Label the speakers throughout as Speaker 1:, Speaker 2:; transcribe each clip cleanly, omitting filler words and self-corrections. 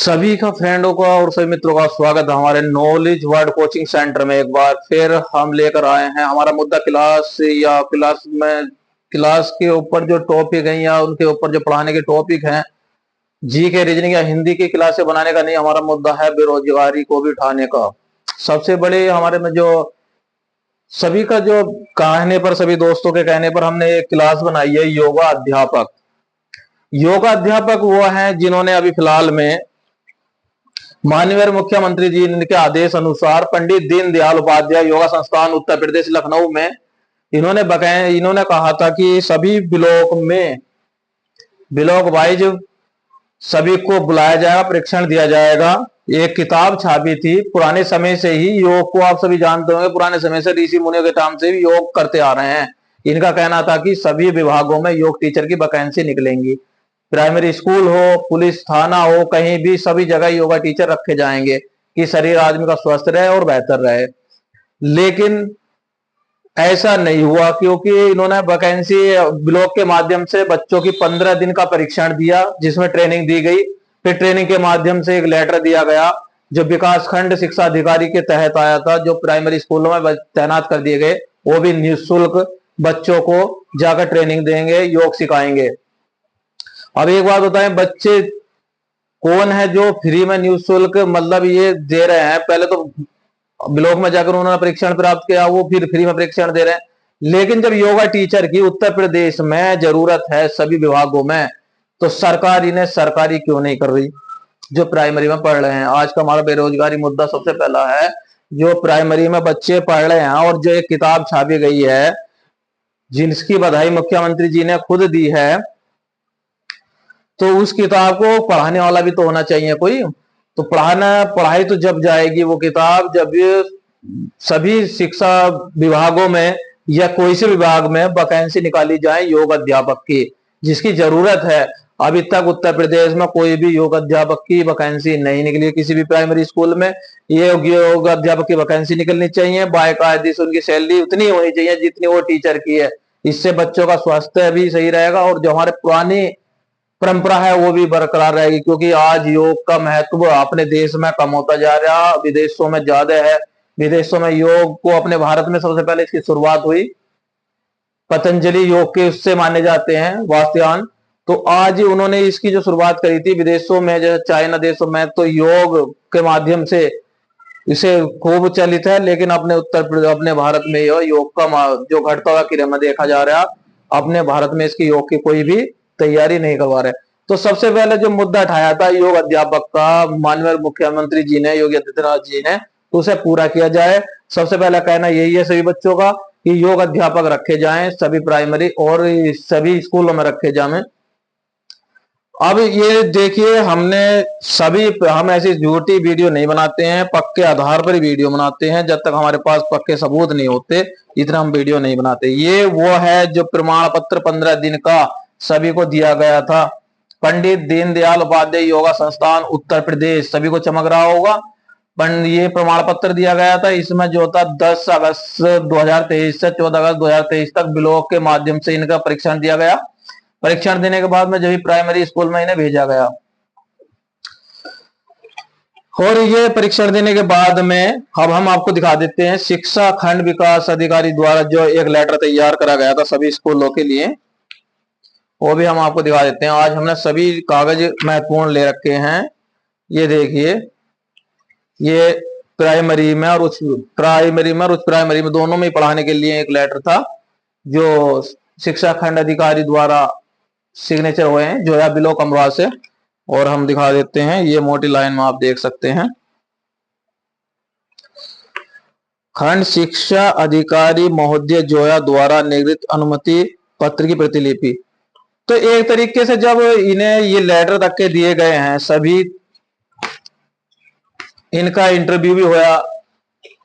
Speaker 1: सभी का फ्रेंडों का और सभी मित्रों का स्वागत है हमारे नॉलेज वर्ल्ड कोचिंग सेंटर में। एक बार फिर हम लेकर आए हैं हमारा मुद्दा क्लास या क्लास के ऊपर जो टॉपिक है या उनके ऊपर जो पढ़ाने के टॉपिक हैं, जी के रीजनिंग या हिंदी की क्लासें बनाने का नहीं, हमारा मुद्दा है बेरोजगारी को भी उठाने का। सबसे बड़े हमारे में जो सभी का जो कहने पर, सभी दोस्तों के कहने पर हमने एक क्लास बनाई है योगा अध्यापक। योगा अध्यापक वो हैं जिन्होंने अभी फिलहाल में माननीय मुख्यमंत्री जी के आदेश अनुसार पंडित दीनदयाल उपाध्याय योगा संस्थान उत्तर प्रदेश लखनऊ में इन्होंने कहा था कि सभी ब्लॉक वाइज सभी को बुलाया जाएगा, परीक्षण दिया जाएगा। एक किताब छापी थी पुराने समय से ही, योग को आप सभी जानते होंगे, पुराने समय से ऋषि मुनियों के टाइम से भी योग करते आ रहे हैं। इनका कहना था कि सभी विभागों में योग टीचर की वैकेंसी निकलेंगी, प्राइमरी स्कूल हो, पुलिस थाना हो, कहीं भी सभी जगह योगा टीचर रखे जाएंगे कि शरीर आदमी का स्वस्थ रहे और बेहतर रहे। लेकिन ऐसा नहीं हुआ क्योंकि इन्होंने वैकेंसी ब्लॉक के माध्यम से बच्चों की 15 दिन का परीक्षण दिया, जिसमें ट्रेनिंग दी गई। फिर ट्रेनिंग के माध्यम से एक लेटर दिया गया जो विकास खंड शिक्षा अधिकारी के तहत आया था, जो प्राइमरी स्कूलों में तैनात कर दिए गए। वो भी निःशुल्क बच्चों को जाकर ट्रेनिंग देंगे, योग सिखाएंगे। अब एक बात बताएं, बच्चे कौन है जो फ्री में निःशुल्क मतलब ये दे रहे हैं? पहले तो ब्लॉक में जाकर उन्होंने परीक्षण प्राप्त किया, वो फिर फ्री में परीक्षण दे रहे हैं। लेकिन जब योगा टीचर की उत्तर प्रदेश में जरूरत है सभी विभागों में, तो सरकार इन्हें सरकारी क्यों नहीं कर रही जो प्राइमरी में पढ़ रहे हैं? आज का हमारा बेरोजगारी मुद्दा सबसे पहला है। जो प्राइमरी में बच्चे पढ़ रहे हैं और जो एक किताब छापी गई है जिसकी बधाई मुख्यमंत्री जी ने खुद दी है, तो उस किताब को पढ़ाने वाला भी तो होना चाहिए कोई। तो पढ़ाई तो जब जाएगी वो किताब जब सभी शिक्षा विभागों में या कोई से विभाग में वैकेंसी निकाली जाए योग अध्यापक की, जिसकी जरूरत है। अभी तक उत्तर प्रदेश में कोई भी योग अध्यापक की वैकेंसी नहीं निकली। किसी भी प्राइमरी स्कूल में ये योग अध्यापक की वैकेंसी निकलनी चाहिए, बाकायदे से उनकी सैलरी उतनी होनी चाहिए जितनी वो टीचर की है। इससे बच्चों का स्वास्थ्य भी सही रहेगा और जो हमारे पुरानी परंपरा है वो भी बरकरार रहेगी। क्योंकि आज योग का महत्व अपने देश में कम होता जा रहा, विदेशों में ज्यादा है। विदेशों में योग को, अपने भारत में सबसे पहले इसकी शुरुआत हुई पतंजलि योग के, उससे माने जाते हैं वास्त्यायन। तो आज उन्होंने इसकी जो शुरुआत करी थी विदेशों में, जैसे चाइना देशों में, तो योग के माध्यम से इसे खूब चलित है। लेकिन अपने भारत में योग का जो घटता हुआ क्रम देखा जा रहा, अपने भारत में इसकी योग की कोई भी तैयारी नहीं करवा रहे। तो सबसे पहले जो मुद्दा उठाया था योग अध्यापक का, माननीय मुख्यमंत्री जी ने, योगी आदित्यनाथ जी ने, तो उसे पूरा किया जाए। सबसे पहला कहना यही है सभी बच्चों का कि योग अध्यापक रखे जाएं, सभी प्राइमरी और सभी स्कूलों में रखे जाएं। अब ये देखिए, हम ऐसी झूठी वीडियो नहीं बनाते हैं, पक्के आधार पर ही वीडियो बनाते हैं। जब तक हमारे पास पक्के सबूत नहीं होते इतना हम वीडियो नहीं बनाते। ये वो है जो प्रमाण पत्र 15 दिन का सभी को दिया गया था। पंडित दीनदयाल उपाध्याय योगा संस्थान उत्तर प्रदेश, सभी को चमक रहा होगा। ये प्रमाण पत्र दिया गया था। इसमें जो था 10 अगस्त 2023 से 14 अगस्त 2023 तक ब्लॉक के माध्यम से इनका परीक्षण दिया गया। परीक्षण देने के बाद में जब प्राइमरी स्कूल में इन्हें भेजा गया, और ये परीक्षण देने के बाद में अब हम आपको दिखा देते हैं शिक्षा खंड विकास अधिकारी द्वारा जो एक लेटर तैयार करा गया था सभी स्कूलों के लिए, वो भी हम आपको दिखा देते हैं। आज हमने सभी कागज महत्वपूर्ण ले रखे हैं। ये देखिए, ये प्राइमरी में और उच्च प्राइमरी में दोनों में पढ़ाने के लिए एक लेटर था जो शिक्षा खंड अधिकारी द्वारा सिग्नेचर हुए हैं, जोया ब्लॉक अमरोहा से। और हम दिखा देते हैं, ये मोटी लाइन में आप देख सकते हैं, खंड शिक्षा अधिकारी महोदय जोया द्वारा निर्गत अनुमति पत्र की प्रतिलिपि। तो एक तरीके से जब इन्हें ये लेटर तक के दिए गए हैं, सभी इनका इंटरव्यू भी हुआ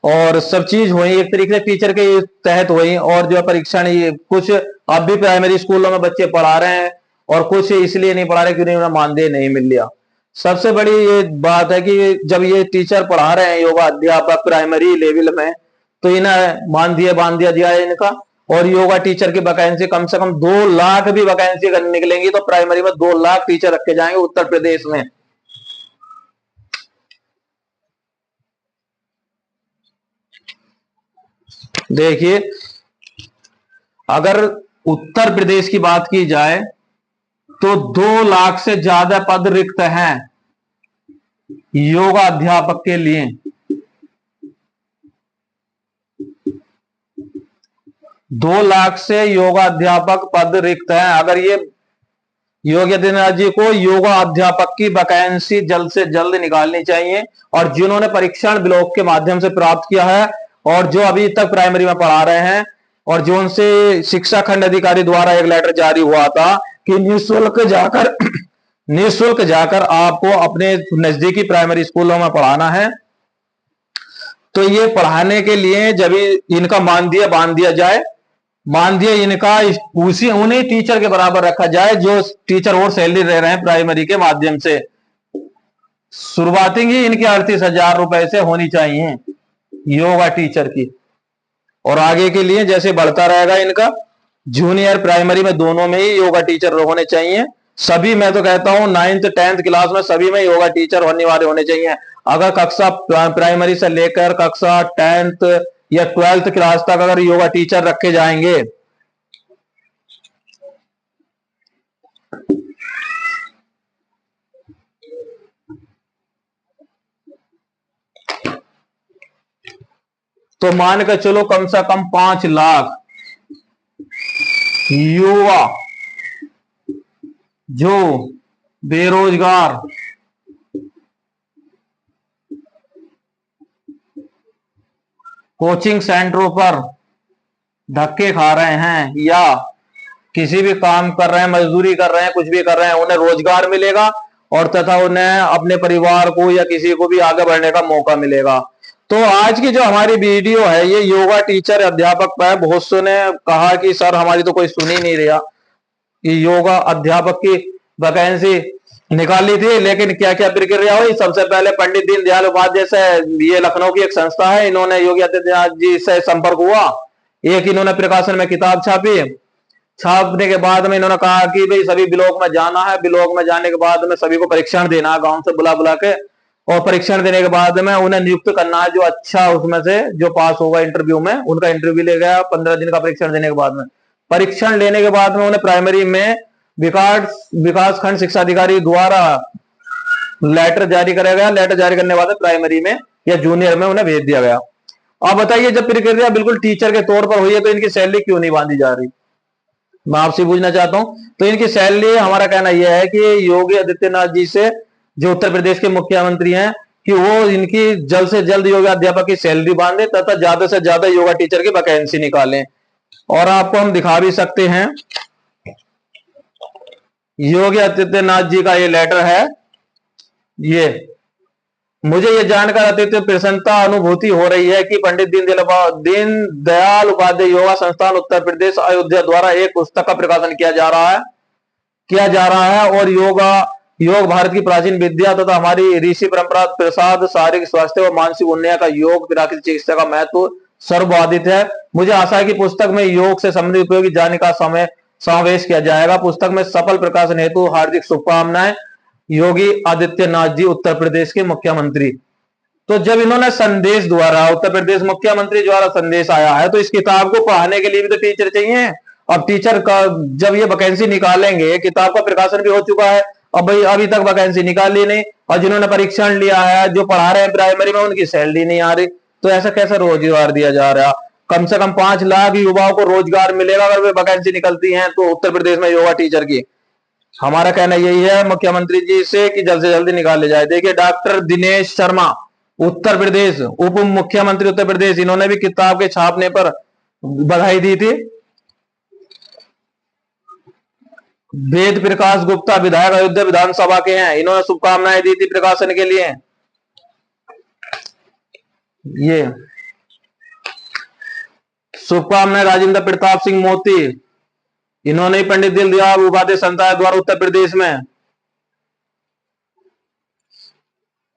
Speaker 1: और सब चीज हुई एक तरीके से टीचर के तहत हुई। और जो परीक्षण, ये कुछ अब भी प्राइमरी स्कूलों में बच्चे पढ़ा रहे हैं और कुछ इसलिए नहीं पढ़ा रहे क्योंकि उन्हें मानदेय नहीं मिल लिया। सबसे बड़ी ये बात है कि जब ये टीचर पढ़ा रहे हैं योगा अध्यापक प्राइमरी लेवल में, तो इन्हें मानदेय बांध दिया गया है इनका। और योगा टीचर की वैकेंसी कम से कम 2 लाख भी वैकेंसी निकलेंगी तो प्राइमरी में 2 लाख टीचर रखे जाएंगे उत्तर प्रदेश में। देखिए, अगर उत्तर प्रदेश की बात की जाए तो 2 लाख से ज्यादा पद रिक्त हैं योगा अध्यापक के लिए। 2 लाख से योगा अध्यापक पद रिक्त हैं। अगर ये योगी आदित्यनाथ जी को योगा अध्यापक की वैकेंसी जल्द से जल्द निकालनी चाहिए, और जिन्होंने परीक्षण ब्लॉक के माध्यम से प्राप्त किया है और जो अभी तक प्राइमरी में पढ़ा रहे हैं, और जो उनसे शिक्षा खंड अधिकारी द्वारा एक लेटर जारी हुआ था कि निःशुल्क जाकर आपको अपने नजदीकी प्राइमरी स्कूलों में पढ़ाना है, तो ये पढ़ाने के लिए जब इनका मानदेय बांध दिया जाए, मानदेय इनका उन्हीं टीचर के बराबर रखा जाए जो टीचर और सैलरी ले रहे हैं प्राइमरी के माध्यम से। शुरुआती ही इनकी 38,000 रुपए से होनी चाहिए योगा टीचर की, और आगे के लिए जैसे बढ़ता रहेगा इनका जूनियर प्राइमरी में दोनों में ही योगा टीचर होने चाहिए। सभी, मैं तो कहता हूं 9th 10th क्लास में सभी में योगा टीचर अनिवार्य होने चाहिए। अगर कक्षा प्राइमरी से लेकर कक्षा 10th या 12th क्लास तक अगर योगा टीचर रखे जाएंगे तो मान के चलो कम से कम 5 लाख युवा जो बेरोजगार कोचिंग सेंटरों पर धक्के खा रहे हैं या किसी भी काम कर रहे हैं, मजदूरी कर रहे हैं, कुछ भी कर रहे हैं, उन्हें रोजगार मिलेगा और तथा उन्हें अपने परिवार को या किसी को भी आगे बढ़ने का मौका मिलेगा। तो आज की जो हमारी वीडियो है ये योगा टीचर अध्यापक पर है। बहुत से ने कहा कि सर हमारी तो कोई सुन ही नहीं रहा कि योगा अध्यापक की वैकेंसी निकाली थी, लेकिन क्या क्या प्रक्रिया हुई। सबसे पहले पंडित दीनदयाल उपाध्याय से, ये लखनऊ की एक संस्था है, इन्होंने योगी आदित्यनाथ जी से संपर्क हुआ। एक इन्होंने प्रकाशन में किताब छापी, छापने के बाद में इन्होंने कहा कि भाई सभी ब्लॉक में जाना है, ब्लॉक में जाने के बाद में सभी को परीक्षण देना है गांव से बुला बुला के, और परीक्षण देने के बाद में उन्हें नियुक्त करना है जो अच्छा उसमें से जो पास होगा इंटरव्यू में, उनका इंटरव्यू ले गया 15 दिन का परीक्षण देने के बाद में। परीक्षण लेने के बाद में उन्हें प्राइमरी में विकास खंड शिक्षा अधिकारी द्वारा लेटर जारी कराया गया। लेटर जारी करने के बाद प्राइमरी में या जूनियर में उन्हें भेज दिया गया। अब बताइए, जब प्रक्रिया बिल्कुल टीचर के तौर पर हुई है तो इनकी सैलरी क्यों नहीं बांधी जा रही, मैं आपसे पूछना चाहता हूं। तो इनकी सैलरी, हमारा कहना यह है कि योगी आदित्यनाथ जी से, जो उत्तर प्रदेश के मुख्यमंत्री हैं, कि वो इनकी जल्द से जल्द योगा अध्यापक की सैलरी बांधे तथा ज्यादा से ज्यादा योगा टीचर की वैकेंसी निकालें। और आपको हम दिखा भी सकते हैं, योगी आदित्यनाथ जी का ये लेटर है। ये मुझे ये जानकर अत्यंत प्रसन्नता अनुभूति हो रही है कि पंडित दीनदयाल उपाध्याय योगा संस्थान उत्तर प्रदेश अयोध्या द्वारा एक पुस्तक का प्रकाशन किया जा रहा है और योग भारत की प्राचीन विद्या तथा हमारी ऋषि परंपरा प्रसाद शारीरिक स्वास्थ्य व मानसिक उन्नयन का योग प्राकृतिक चिकित्सा का महत्व सर्वबाधित है। मुझे आशा है कि पुस्तक में योग से संबंधित उपयोगी जानने का समावेश किया जाएगा। पुस्तक में सफल प्रकाशन हेतु हार्दिक शुभकामनाएं, योगी आदित्यनाथ जी उत्तर प्रदेश के मुख्यमंत्री। तो जब इन्होंने संदेश द्वारा, उत्तर प्रदेश मुख्यमंत्री द्वारा संदेश आया है, तो इस किताब को पढ़ाने के लिए भी तो टीचर चाहिए। अब टीचर का जब ये वैकेंसी निकालेंगे, किताब का प्रकाशन भी हो चुका है, अब भाई अभी तक वैकेंसी निकाली नहीं, और जिन्होंने परीक्षण लिया है, जो पढ़ा रहे हैं प्राइमरी में, उनकी सैलरी नहीं आ रही, तो ऐसा कैसे रोजगार दिया जा रहा। कम से कम 5 लाख युवाओं को रोजगार मिलेगा अगर वे वैकेंसी निकलती हैं तो उत्तर प्रदेश में योगा टीचर की। हमारा कहना यही है मुख्यमंत्री जी से कि जल्द से जल्द निकाले जाए। देखिए, डॉक्टर दिनेश शर्मा उत्तर प्रदेश उप मुख्यमंत्री उत्तर प्रदेश, इन्होंने भी किताब के छापने पर बधाई दी थी। वेद प्रकाश गुप्ता विधायक अयोध्या विधानसभा के हैं, इन्होंने शुभकामनाएं दी थी प्रकाशन के लिए। ये शुभकामनाएं राजेंद्र प्रताप सिंह मोती, इन्होंने पंडित दीनदयाल उपाध्याय संस्थान द्वारा उत्तर प्रदेश में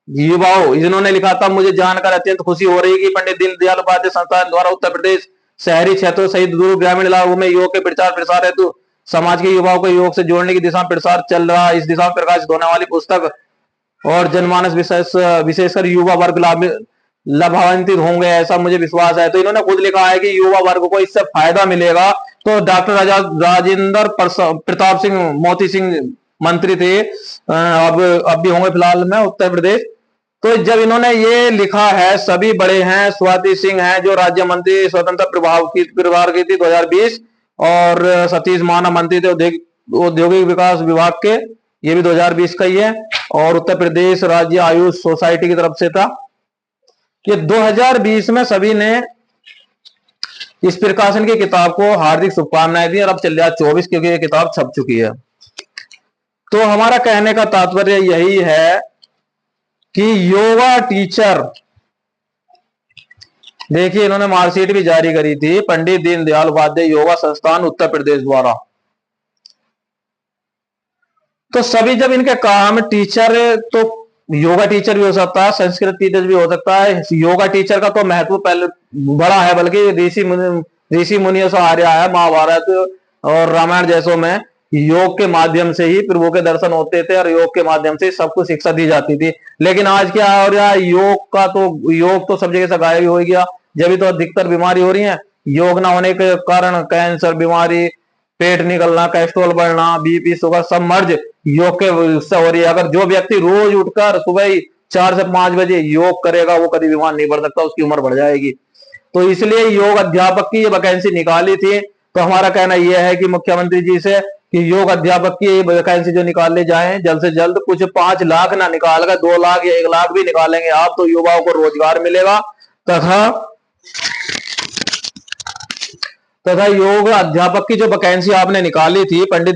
Speaker 1: युवाओं, इन्होंने लिखा था, मुझे जानकर अत्यंत खुशी हो रही है कि पंडित दीनदयाल उपाध्याय संस्थान द्वारा उत्तर प्रदेश शहरी क्षेत्रों सहित दूर ग्रामीण इलाकों में योग के प्रचार प्रसार हेतु समाज के युवाओं को योग से जोड़ने की दिशा में प्रसार चल रहा है। इस दिशा में प्रकाशित होने वाली पुस्तक और जनमानस विशेषकर युवा वर्ग लाभान्वित होंगे, ऐसा मुझे विश्वास है। तो इन्होंने खुद लिखा है कि युवा वर्ग को इससे फायदा मिलेगा। तो डॉक्टर राजेंद्र प्रताप सिंह मोती सिंह मंत्री थे, अब भी होंगे फिलहाल में उत्तर प्रदेश। तो जब इन्होंने ये लिखा है, सभी बड़े हैं, स्वाति सिंह हैं जो राज्य मंत्री स्वतंत्र प्रभार की थी 2020, और सतीश माना मंत्री थे औद्योगिक विकास विभाग के, ये भी 2020 का ही है, और उत्तर प्रदेश राज्य आयुष सोसाइटी की तरफ से था। कि 2020 में सभी ने इस प्रकाशन की किताब को हार्दिक शुभकामनाएं दी, और अब चल रहा 24 क्योंकि ये किताब छप चुकी है। तो हमारा कहने का तात्पर्य यही है कि योगा टीचर, देखिए इन्होंने मार्कशीट भी जारी करी थी, पंडित दीनदयाल उपाध्याय योगा संस्थान उत्तर प्रदेश द्वारा। तो सभी जब इनके काम टीचर, तो योगा टीचर भी हो सकता है, संस्कृत टीचर भी हो सकता है। योगा टीचर का तो महत्व पहले बड़ा है, बल्कि ऋषि मुनियों से आ रहा है। महाभारत और रामायण जैसों में योग के माध्यम से ही प्रभु के दर्शन होते थे, और योग के माध्यम से सबको शिक्षा दी जाती थी। लेकिन आज क्या हो रहा है, योग तो सब जगह से गायब हो गया। जब तो अधिकतर बीमारी हो रही है, योग ना होने के कारण कैंसर बीमारी, पेट निकलना, कोलेस्ट्रॉल बढ़ना, बीपी, शुगर सब मर्ज योग के उससे हो रही है। अगर जो व्यक्ति रोज उठकर सुबह ही 4 से 5 बजे योग करेगा, वो कभी बीमार नहीं पड़ सकता, उसकी उम्र बढ़ जाएगी। तो इसलिए योग अध्यापक की ये वैकेंसी निकाली थी। तो हमारा कहना यह है कि मुख्यमंत्री जी से कि योग अध्यापक की वैकेंसी जो निकाले जाए जल्द से जल्द, कुछ 5 लाख ना निकाल कर 2 लाख या 1 लाख भी निकालेंगे आप, तो युवाओं को रोजगार मिलेगा। तथा योग अध्यापक की जो वैकेंसी आपने निकाली थी, पंडित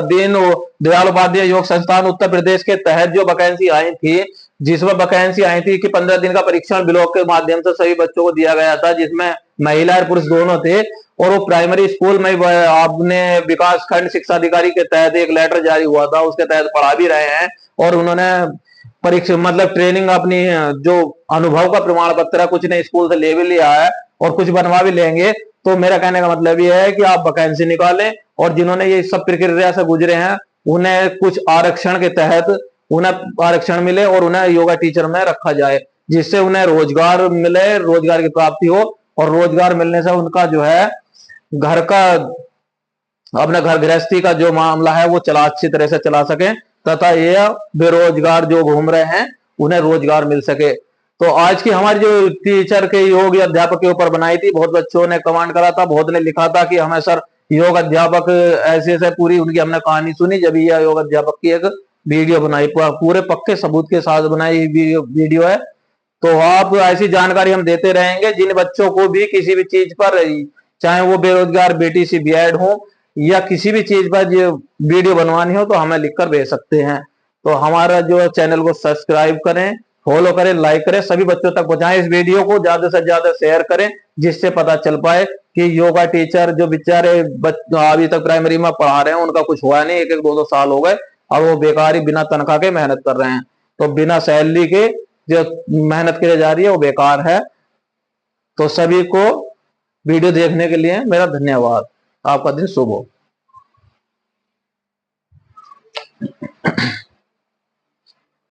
Speaker 1: दीनदयाल उपाध्याय योग संस्थान उत्तर प्रदेश के तहत जो वैकेंसी आई थी, जिसमें वैकेंसी आई थी कि 15 दिन का परीक्षण ब्लॉक के माध्यम से सभी बच्चों को दिया गया था, जिसमें महिला और पुरुष दोनों थे। और वो प्राइमरी स्कूल में आपने विकास खंड शिक्षा अधिकारी के तहत एक लेटर जारी हुआ था, उसके तहत पढ़ा भी रहे हैं। और उन्होंने परीक्षा मतलब ट्रेनिंग अपनी जो अनुभव का प्रमाण पत्र है, कुछ ने स्कूल से ले भी लिया है और कुछ बनवा भी लेंगे। तो मेरा कहने का मतलब यह है कि आप वैकेंसी निकालें, और जिन्होंने ये सब प्रक्रिया से गुजरे हैं उन्हें कुछ आरक्षण के तहत उन्हें आरक्षण मिले और उन्हें योगा टीचर में रखा जाए, जिससे उन्हें रोजगार मिले, रोजगार की प्राप्ति हो। और रोजगार मिलने से उनका जो है घर का, अपने घर गृहस्थी का जो मामला है वो अच्छी तरह से चला सके, तथा ये बेरोजगार जो घूम रहे हैं उन्हें रोजगार मिल सके। तो आज की हमारी जो टीचर के योग अध्यापक के ऊपर बनाई थी, बहुत बच्चों ने कमेंट करा था, बहुत ने लिखा था कि हमें सर योग अध्यापक ऐसे ऐसे, पूरी उनकी हमने कहानी सुनी। जब यह योग अध्यापक की एक वीडियो बनाई, पूरे पक्के सबूत के साथ बनाई वीडियो है। तो आप ऐसी जानकारी हम देते रहेंगे, जिन बच्चों को भी किसी भी चीज पर, चाहे वो बेरोजगार बेटी सी बीएड हो या किसी भी चीज पर जो वीडियो बनवानी हो, तो हमें लिखकर भेज सकते हैं। तो हमारा जो चैनल को सब्सक्राइब करें, फॉलो करें, लाइक करें, सभी बच्चों तक पहुंचाएं इस वीडियो को, ज्यादा से ज्यादा शेयर करें, जिससे पता चल पाए कि योगा टीचर जो बेचारे अभी तक प्राइमरी में पढ़ा रहे हैं, उनका कुछ हुआ नहीं, 1-2 साल हो गए, अब वो बेकार ही बिना तनख्वाह के मेहनत कर रहे हैं। तो बिना सैलरी के जो मेहनत की जा रही है वो बेकार है। तो सभी को वीडियो देखने के लिए मेरा धन्यवाद। आपका दिन शुभ हो।